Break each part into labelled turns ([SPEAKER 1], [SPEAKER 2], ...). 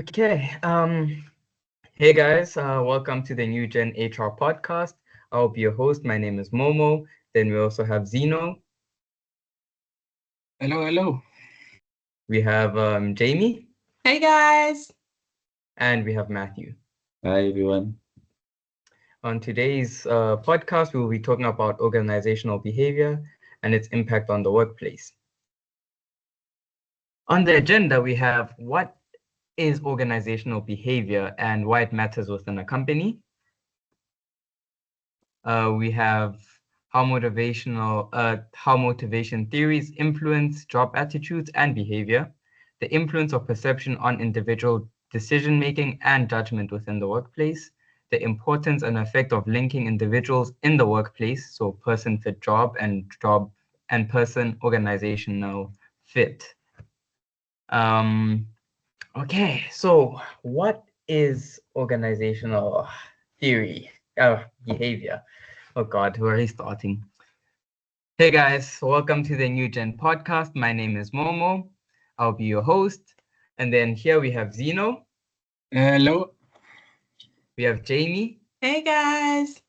[SPEAKER 1] Okay. Hey guys, welcome to the New Gen HR podcast. I'll be your host. My name is Momo. Then we also have Zeno.
[SPEAKER 2] Hello, hello.
[SPEAKER 1] We have Jayme,
[SPEAKER 3] Hey guys.
[SPEAKER 1] and we have Matthew.
[SPEAKER 2] Hi, everyone.
[SPEAKER 1] On today's podcast, we will be talking about organizational behavior and its impact on the workplace. On the agenda, we have what is organizational behavior and why it matters within a company. We have how motivation theories influence job attitudes and behavior, the influence of perception on individual decision making and judgment within the workplace, the importance and effect of linking individuals in the workplace, so person fit job and person organizational fit. Um, okay, so what is organizational theory? Behavior. Oh God, who are we starting? Hey guys, welcome to the New Gen podcast. My name is Momo. I'll be your host. And then here we have Zeno,
[SPEAKER 2] Hello.
[SPEAKER 1] we have Jayme,
[SPEAKER 3] Hey guys.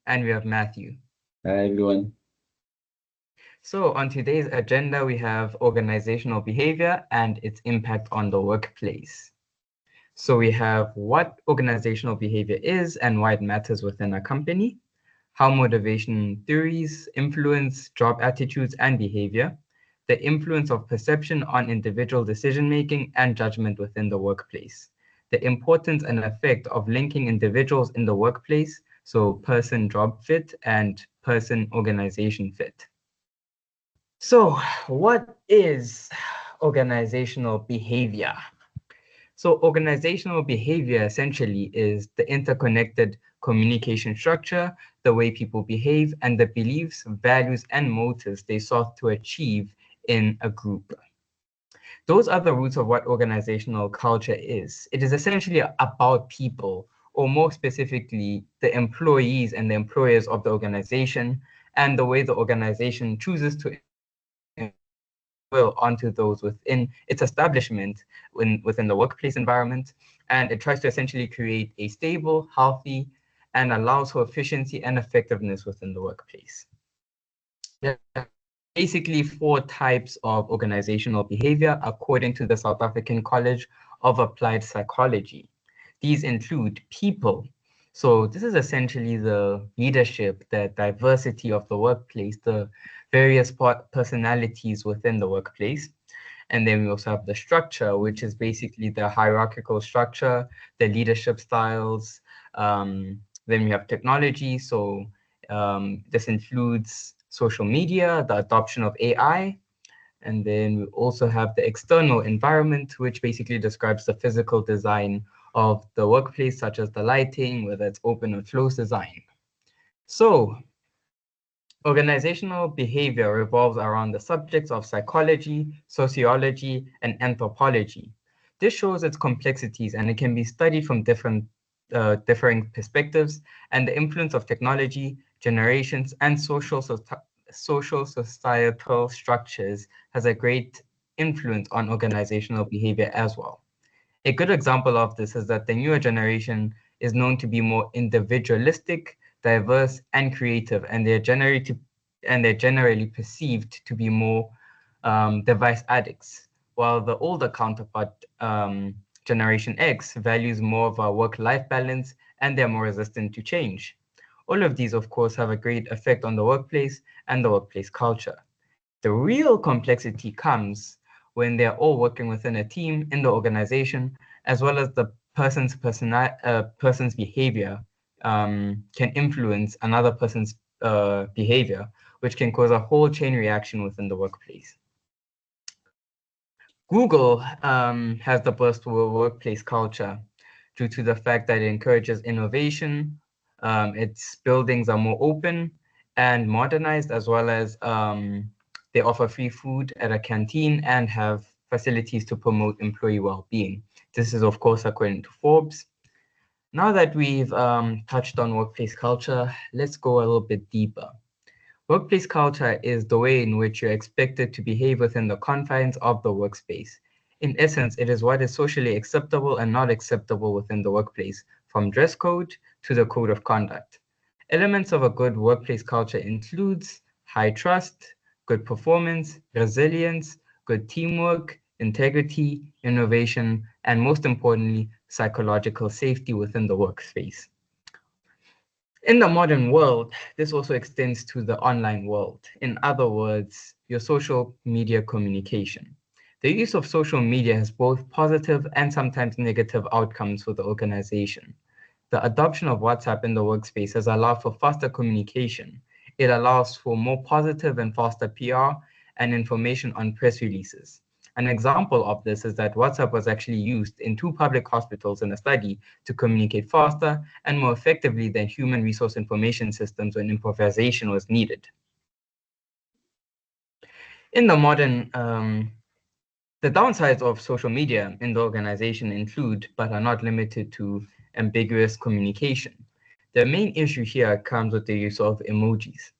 [SPEAKER 1] and we have Matthew.
[SPEAKER 2] Hi, everyone.
[SPEAKER 1] So on today's agenda, we have organizational behavior and its impact on the workplace. So we have what organizational behavior is and why it matters within a company, how motivation theories influence job attitudes and behavior, the influence of perception on individual decision-making and judgment within the workplace, the importance and effect of linking individuals in the workplace, so person job fit and person organization fit. So what is organizational behavior? So organizational behavior essentially is the interconnected communication structure, the way people behave, and the beliefs, values, and motives they sought to achieve in a group. Those are the roots of what organizational culture is. It is essentially about people, or more specifically, the employees and the employers of the organization, and the way the organization chooses to will onto those within its establishment within the workplace environment. And it tries to essentially create a stable, healthy, and allows for efficiency and effectiveness within the workplace. There are basically four types of organizational behavior according to the South African College of Applied Psychology. These include people. So this is essentially the leadership, the diversity of the workplace, the various personalities within the workplace. And then we also have the structure, which is basically the hierarchical structure, the leadership styles. Then we have technology. So this includes social media, the adoption of AI. And then we also have the external environment, which basically describes the physical design of the workplace, such as the lighting, whether it's open or closed design. So organizational behavior revolves around the subjects of psychology, sociology, and anthropology. This shows its complexities and it can be studied from differing perspectives, and the influence of technology, generations, and social societal structures has a great influence on organizational behavior as well. A good example of this is that the newer generation is known to be more individualistic, diverse, and creative, and they're generally perceived to be more device addicts, while the older counterpart, Generation X, values more of a work-life balance and they're more resistant to change. All of these, of course, have a great effect on the workplace and the workplace culture. The real complexity comes when they're all working within a team in the organization, as well as the person's behavior can influence another person's behavior, which can cause a whole chain reaction within the workplace. Google has the best workplace culture due to the fact that it encourages innovation. Its buildings are more open and modernized, as well as they offer free food at a canteen and have facilities to promote employee well-being. This is, of course, according to Forbes. Now that we've touched on workplace culture, let's go a little bit deeper. Workplace culture is the way in which you're expected to behave within the confines of the workspace. In essence, it is what is socially acceptable and not acceptable within the workplace, from dress code to the code of conduct. Elements of a good workplace culture includes high trust, good performance, resilience, good teamwork, integrity, innovation, and most importantly, psychological safety within the workspace. In the modern world, this also extends to the online world. In other words, your social media communication. The use of social media has both positive and sometimes negative outcomes for the organization. The adoption of WhatsApp in the workspace has allowed for faster communication. It allows for more positive and faster PR and information on press releases. An example of this is that WhatsApp was actually used in 2 public hospitals in a study to communicate faster and more effectively than human resource information systems when improvisation was needed. In the modern, the downsides of social media in the organization include, but are not limited to, ambiguous communication. The main issue here comes with the use of emojis.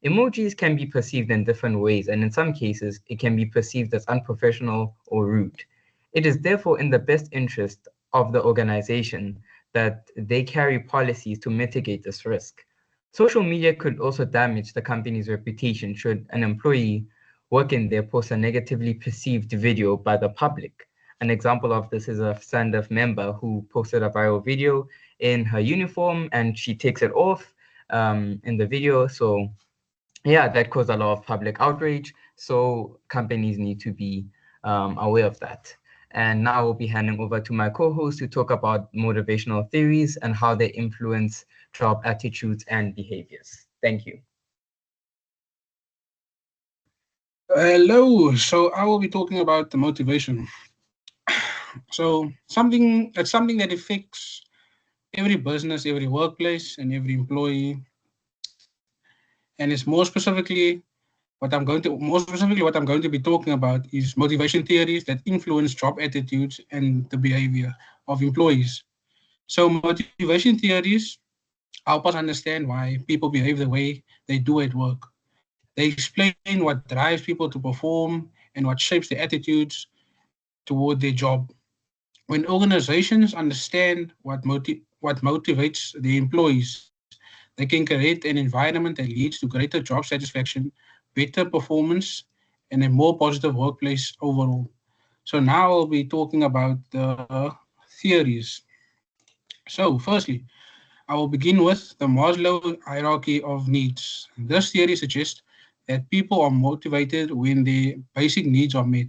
[SPEAKER 1] Emojis can be perceived in different ways, and in some cases, it can be perceived as unprofessional or rude. It is therefore in the best interest of the organization that they carry policies to mitigate this risk. Social media could also damage the company's reputation should an employee work in there post a negatively perceived video by the public. An example of this is a SANDF member who posted a viral video in her uniform and she takes it off in the video. So yeah, that caused a lot of public outrage. So companies need to be aware of that. And now I'll be handing over to my co-host to talk about motivational theories and how they influence job attitudes and behaviors. Thank you.
[SPEAKER 4] Hello. So I will be talking about the motivation. So something that affects every business, every workplace, and every employee. And it's more specifically what I'm going to be talking about is motivation theories that influence job attitudes and the behavior of employees. So motivation theories help us understand why people behave the way they do at work. They explain what drives people to perform and what shapes their attitudes toward their job. When organizations understand what motivates the employees, they can create an environment that leads to greater job satisfaction, better performance, and a more positive workplace overall. So now I'll be talking about the theories. So firstly, I will begin with the Maslow hierarchy of needs. This theory suggests that people are motivated when their basic needs are met,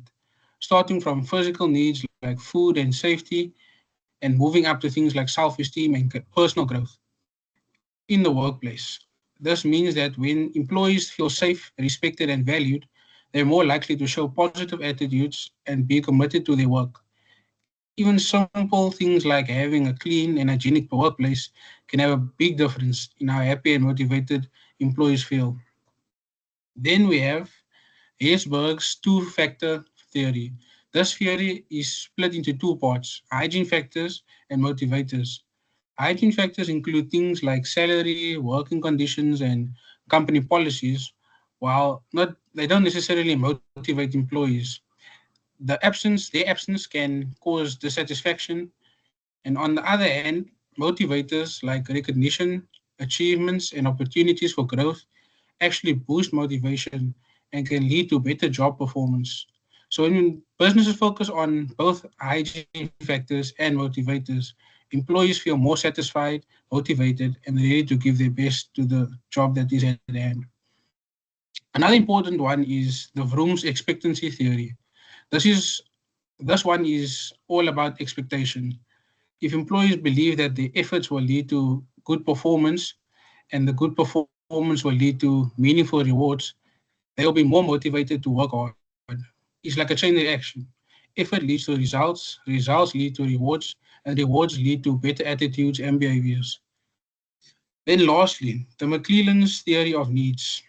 [SPEAKER 4] starting from physical needs like food and safety, and moving up to things like self-esteem and personal growth in the workplace. This means that when employees feel safe, respected, and valued, they're more likely to show positive attitudes and be committed to their work. Even simple things like having a clean and hygienic workplace can have a big difference in how happy and motivated employees feel. Then we have Herzberg's two-factor theory. This theory is split into two parts, hygiene factors and motivators. Hygiene factors include things like salary, working conditions, and company policies, while not they don't necessarily motivate employees. Their absence can cause dissatisfaction, and on the other hand, motivators like recognition, achievements, and opportunities for growth actually boost motivation and can lead to better job performance. So when businesses focus on both hygiene factors and motivators, employees feel more satisfied, motivated, and ready to give their best to the job that is at hand. Another important one is the Vroom's expectancy theory. This is this one is all about expectation. If employees believe that their efforts will lead to good performance and the good performance will lead to meaningful rewards, they will be more motivated to work hard. It's like a chain reaction. Effort leads to results, results lead to rewards, and rewards lead to better attitudes and behaviors. Then lastly, the McClelland's theory of needs,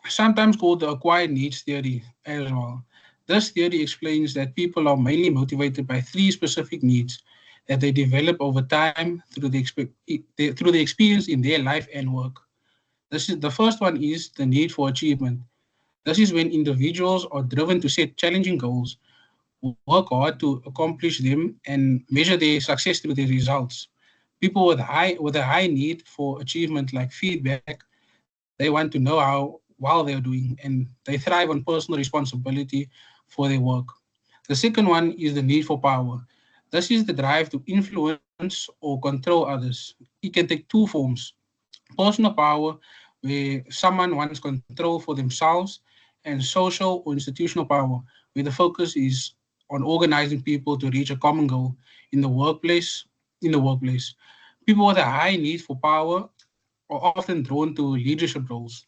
[SPEAKER 4] sometimes called the acquired needs theory as well. This theory explains that people are mainly motivated by three specific needs that they develop over time through the experience in their life and work. The first one is the need for achievement. This is when individuals are driven to set challenging goals work hard to accomplish them and measure their success through their results. People with a high need for achievement like feedback, they want to know how well they're doing, and they thrive on personal responsibility for their work. The second one is the need for power. This is the drive to influence or control others. It can take two forms: personal power, where someone wants control for themselves, and social or institutional power, where the focus is on organizing people to reach a common goal in the workplace. In the workplace, people with a high need for power are often drawn to leadership roles.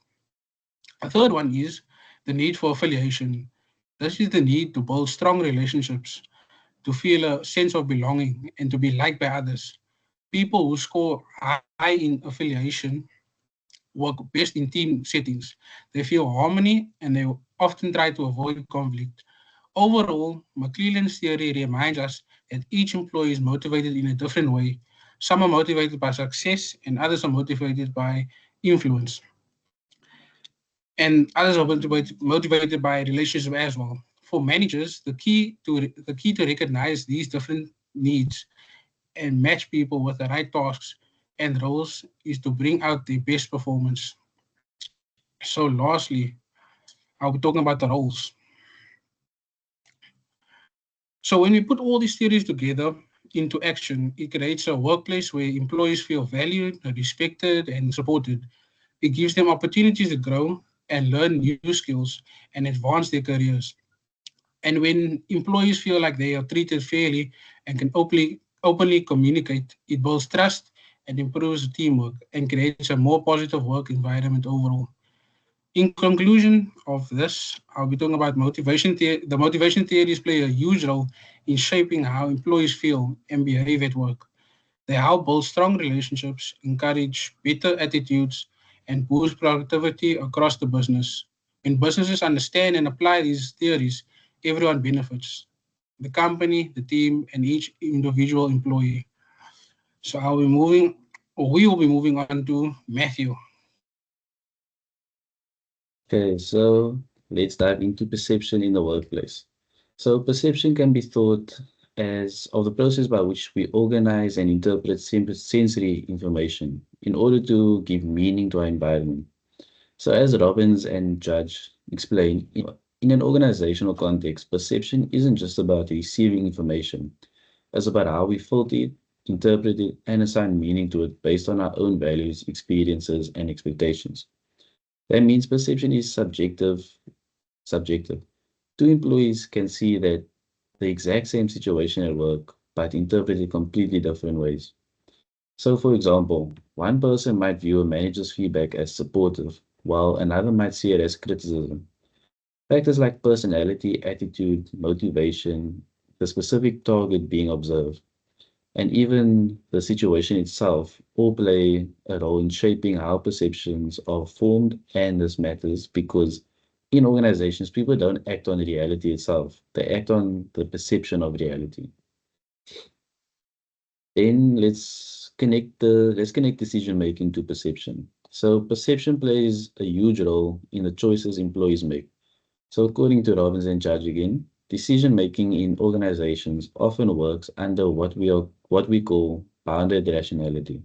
[SPEAKER 4] A third one is the need for affiliation. This is the need to build strong relationships, to feel a sense of belonging, and to be liked by others. People who score high in affiliation work best in team settings. They feel harmony and they often try to avoid conflict. Overall, McClelland's theory reminds us that each employee is motivated in a different way. Some are motivated by success and others are motivated by influence. And others are motivated by relationship as well. For managers, the key to recognize these different needs and match people with the right tasks and roles is to bring out the best performance. So lastly, I'll be talking about the roles. So when we put all these theories together into action, it creates a workplace where employees feel valued, respected, and supported. It gives them opportunities to grow and learn new skills and advance their careers. And when employees feel like they are treated fairly and can openly communicate, it builds trust and improves teamwork and creates a more positive work environment overall. In conclusion of this, I'll be talking about motivation. The motivation theories play a huge role in shaping how employees feel and behave at work. They help build strong relationships, encourage better attitudes, and boost productivity across the business. When businesses understand and apply these theories, everyone benefits: the company, the team, and each individual employee. So we will be moving on to Matthew.
[SPEAKER 2] Okay, so let's dive into perception in the workplace. So perception can be thought as of the process by which we organize and interpret sensory information in order to give meaning to our environment. So as Robbins and Judge explain, in an organizational context, perception isn't just about receiving information. It's about how we filter it, interpret it, and assign meaning to it based on our own values, experiences, and expectations. That means perception is subjective. Two employees can see that the exact same situation at work, but interpret it completely different ways. So, for example, one person might view a manager's feedback as supportive, while another might see it as criticism. Factors like personality, attitude, motivation, the specific target being observed, and even the situation itself all play a role in shaping how perceptions are formed. And this matters because in organizations, people don't act on the reality itself, they act on the perception of reality. Then let's connect decision making to perception. So perception plays a huge role in the choices employees make. So according to Robbins and Judge again, decision making in organizations often works under what we call bounded rationality.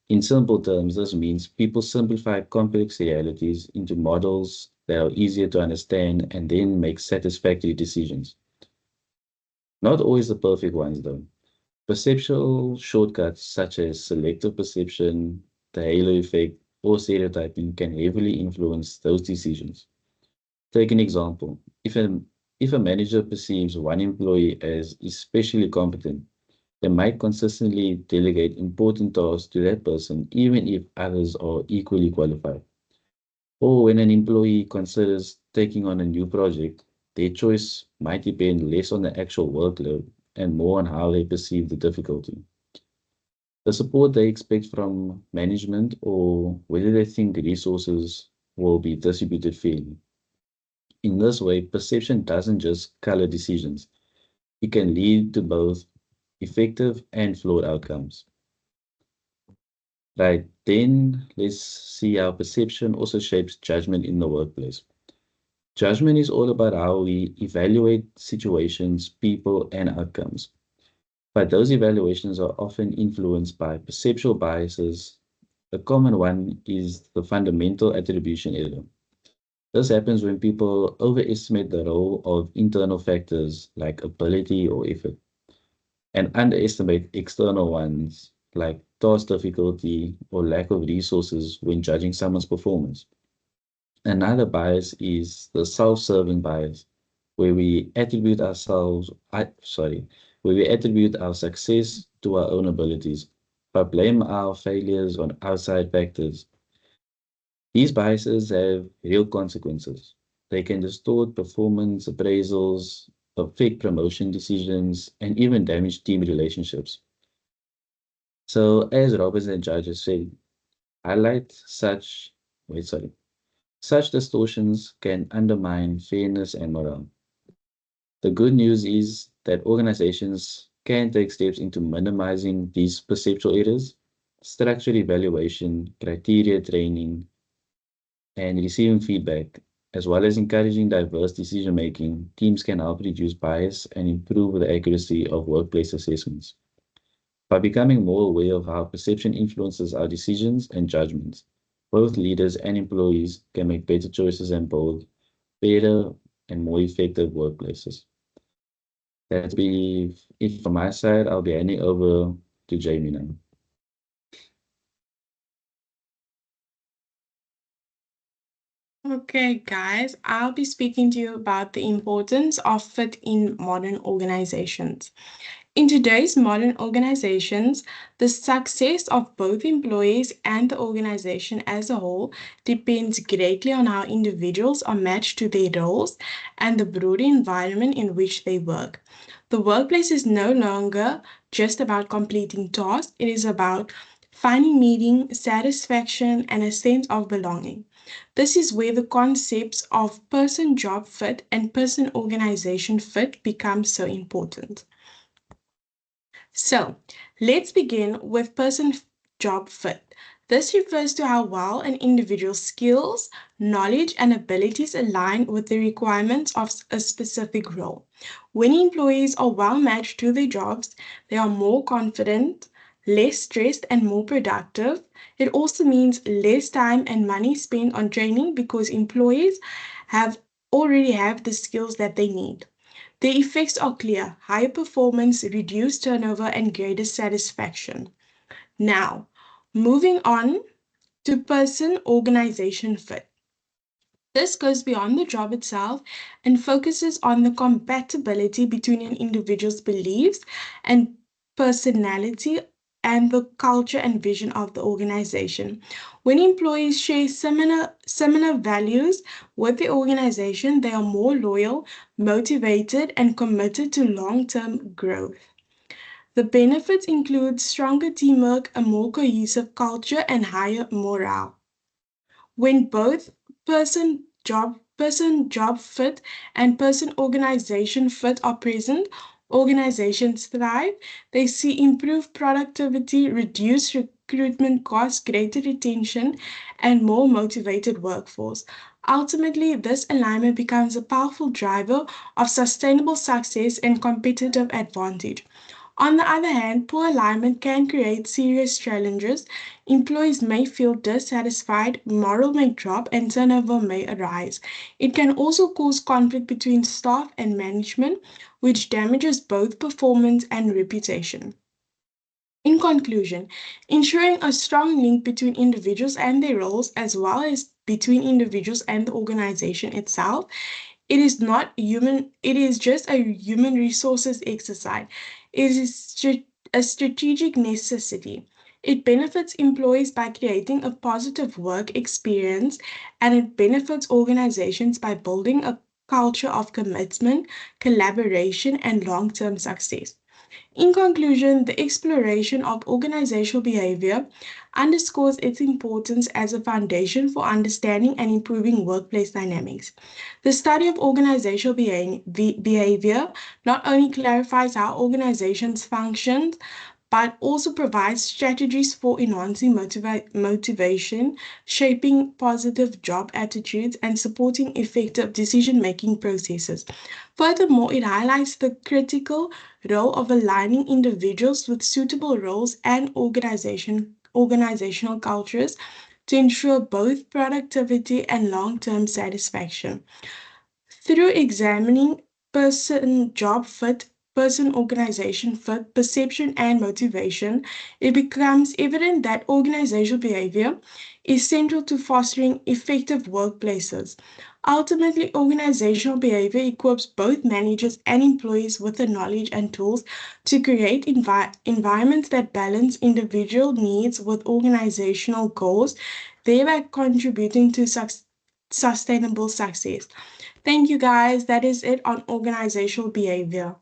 [SPEAKER 2] In simple terms, this means people simplify complex realities into models that are easier to understand and then make satisfactory decisions. Not always the perfect ones though. Perceptual shortcuts such as selective perception, the halo effect, or stereotyping can heavily influence those decisions. Take an example. If a manager perceives one employee as especially competent, they might consistently delegate important tasks to that person, even if others are equally qualified. Or when an employee considers taking on a new project, their choice might depend less on the actual workload and more on how they perceive the difficulty, the support they expect from management, or whether they think resources will be distributed fairly. In this way, perception doesn't just color decisions, it can lead to both effective and flawed outcomes. Right, then let's see how perception also shapes judgment in the workplace. Judgment is all about how we evaluate situations, people, and outcomes. But those evaluations are often influenced by perceptual biases. A common one is the fundamental attribution error. This happens when people overestimate the role of internal factors like ability or effort and underestimate external ones like task difficulty or lack of resources when judging someone's performance. Another bias is the self-serving bias, where we attribute where we attribute our success to our own abilities, but blame our failures on outside factors. These biases have real consequences. They can distort performance appraisals, affect promotion decisions, and even damage team relationships. So, as Roberts and judges said, highlight such, wait, sorry, such distortions can undermine fairness and morale. The good news is that organizations can take steps into minimizing these perceptual errors, structured evaluation, criteria training, and receiving feedback, as well as encouraging diverse decision making. Teams can help reduce bias and improve the accuracy of workplace assessments. By becoming more aware of how perception influences our decisions and judgments, both leaders and employees can make better choices and build better and more effective workplaces. That'll be it from my side. I'll be handing over to Jayme now.
[SPEAKER 3] Okay, guys, I'll be speaking to you about the importance of fit in modern organizations. In today's modern organizations, the success of both employees and the organization as a whole depends greatly on how individuals are matched to their roles and the broader environment in which they work. The workplace is no longer just about completing tasks, it is about finding meaning, satisfaction, and a sense of belonging. This is where the concepts of person job fit and person organization fit become so important. So, let's begin with person job fit. This refers to how well an individual's skills, knowledge, and abilities align with the requirements of a specific role. When employees are well matched to their jobs, they are more confident, less stressed, and more productive. It also means less time and money spent on training because employees have already have the skills that they need. The effects are clear: higher performance, reduced turnover, and greater satisfaction. Now, moving on to person organization fit. This goes beyond the job itself and focuses on the compatibility between an individual's beliefs and personality and the culture and vision of the organization. When employees share similar values with the organization, they are more loyal, motivated, and committed to long-term growth. The benefits include stronger teamwork, a more cohesive culture, and higher morale. When both person job fit and person organization fit are present, organizations thrive. They see improved productivity, reduced recruitment costs, greater retention, and more motivated workforce. Ultimately, this alignment becomes a powerful driver of sustainable success and competitive advantage. On the other hand, poor alignment can create serious challenges. Employees may feel dissatisfied, morale may drop, and turnover may arise. It can also cause conflict between staff and management, which damages both performance and reputation. In conclusion, ensuring a strong link between individuals and their roles, as well as between individuals and the organization itself, it is just a human resources exercise. It is a strategic necessity. It benefits employees by creating a positive work experience, and it benefits organizations by building a culture of commitment, collaboration, and long-term success. In conclusion, the exploration of organizational behavior underscores its importance as a foundation for understanding and improving workplace dynamics. The study of organizational behavior not only clarifies how organizations function, but also provides strategies for enhancing motivation, shaping positive job attitudes, and supporting effective decision-making processes. Furthermore, it highlights the critical role of aligning individuals with suitable roles and organizational cultures to ensure both productivity and long-term satisfaction. Through examining person job fit, person organization fit, perception, and motivation, it becomes evident that organizational behavior is central to fostering effective workplaces. Ultimately, organizational behavior equips both managers and employees with the knowledge and tools to create environments that balance individual needs with organizational goals, thereby contributing to sustainable success. Thank you guys. That is it on organizational behavior.